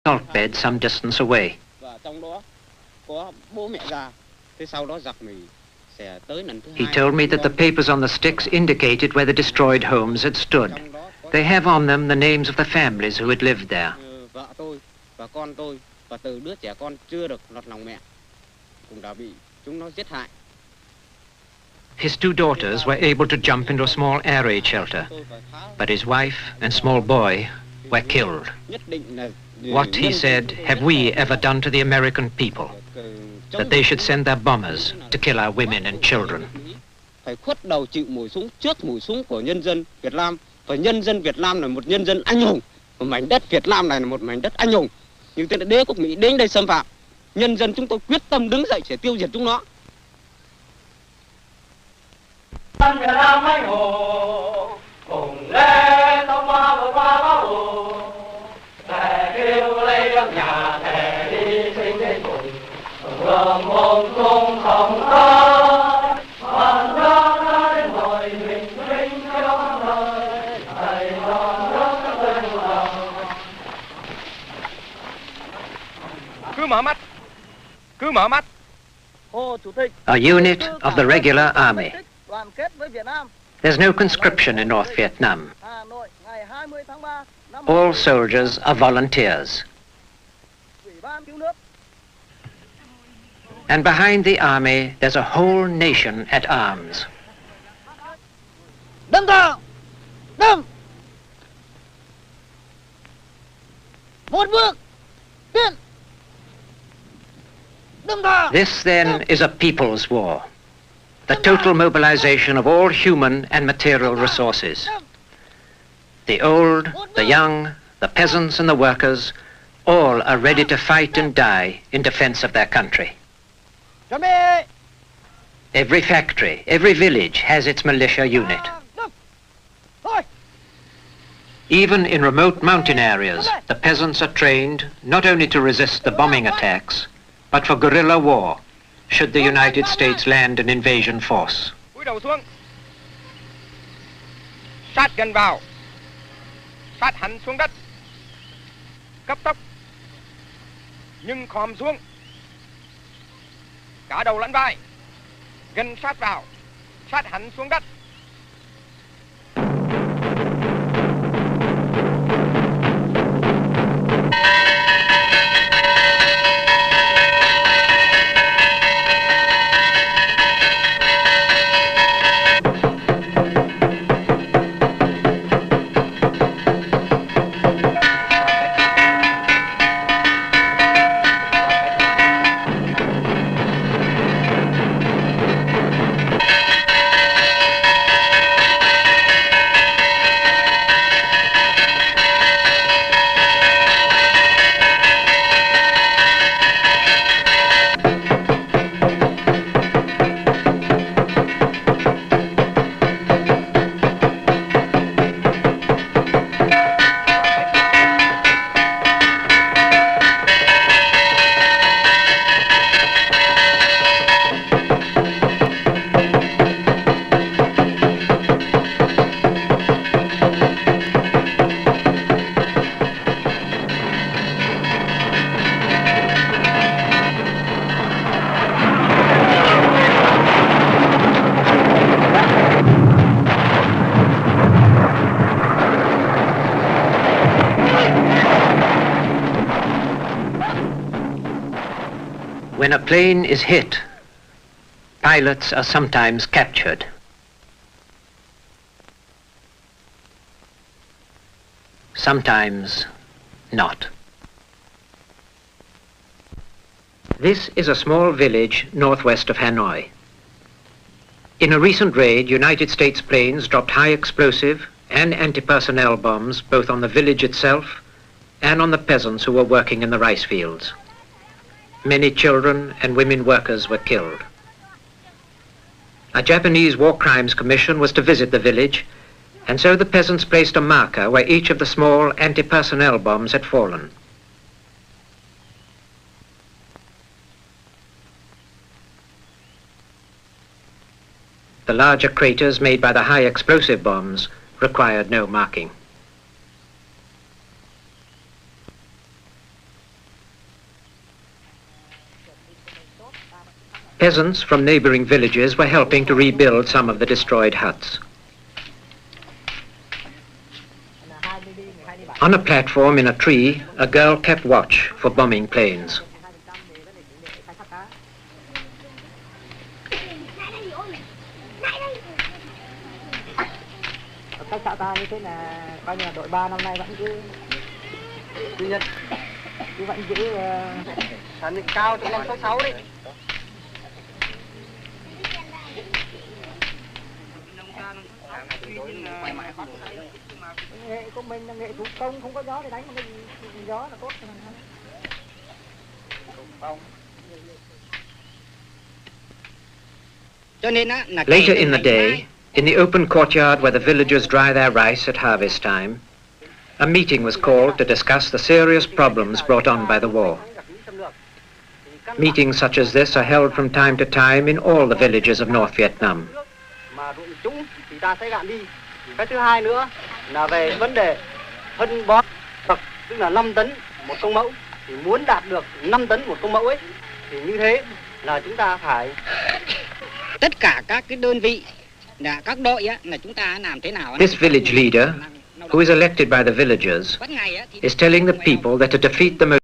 salt bed some distance away. He told me that the papers on the sticks indicated where the destroyed homes had stood. They have on them the names of the families who had lived there. His two daughters were able to jump into a small air raid shelter, but his wife and small boy were killed. What, he said, have we ever done to the American people, that they should send their bombers to kill our women and children? Phải khuất đầu chịu mùi súng trước mùi súng của nhân dân Việt Nam. Và nhân dân Việt Nam là một nhân dân anh hùng. Một mảnh đất Việt Nam này là một mảnh đất anh hùng. Nhưng tên đế quốc Mỹ đến đây xâm phạm. Nhân dân chúng tôi quyết tâm đứng dậy để tiêu diệt chúng nó. Việt Nam anh hùng cùng lễ tông hoa vừa qua bão bùng. Thề kêu lấy nước nhà, thề đi sinh đến cùng. Hương hồn cùng không khói, hoàn ra đến hồi mình vinh trong đời. Thầy non nước các bên lòng. Cứ mở mắt, cứ mở mắt. A unit of the regular army. There's no conscription in North Vietnam. All soldiers are volunteers. And behind the army, there's a whole nation at arms. Đâm thẳng! Đâm! Một bước! Tiến! Đâm thẳng! This, then, is a people's war. The total mobilization of all human and material resources. The old, the young, the peasants and the workers, all are ready to fight and die in defense of their country. Every factory, every village has its militia unit. Even in remote mountain areas, the peasants are trained not only to resist the bombing attacks, but for guerrilla war, should the United States land an invasion force. Cúi đầu xuống. Sát gần vào. Sát hẳn xuống đất. Cấp tốc. Nhưng khom xuống. Cả đầu lẫn vai. Gần sát vào. Sát hẳn xuống đất. When a plane is hit, pilots are sometimes captured. Sometimes not. This is a small village northwest of Hanoi. In a recent raid, United States planes dropped high explosive and anti-personnel bombs both on the village itself and on the peasants who were working in the rice fields. Many children and women workers were killed. A Japanese War Crimes Commission was to visit the village, and so the peasants placed a marker where each of the small anti-personnel bombs had fallen. The larger craters made by the high explosive bombs required no marking. Peasants from neighboring villages were helping to rebuild some of the destroyed huts. On a platform in a tree, a girl kept watch for bombing planes. Cách xã ta như thế là coi như là đội 3 năm nay vẫn vẫn giữ sản lượng cao trong năm số 6 đấy. Nghệ của mình là nghệ thủ công, không có gió để đánh, mà mình gió là tốt cho mình. Later in the day, in the open courtyard where the villagers dry their rice at harvest time, a meeting was called to discuss the serious problems brought on by the war. Meetings such as this are held from time to time in all the villages of North Vietnam. Cái thứ hai nữa là về vấn đề phân bón, tức là 5 tấn một công mẫu, thì muốn đạt được 5 tấn một công mẫu ấy thì như thế là chúng ta phải tất cả các cái đơn vị là các đội á, là chúng ta làm thế nào. This village leader, who is elected by the villagers, is telling the people that to defeat the most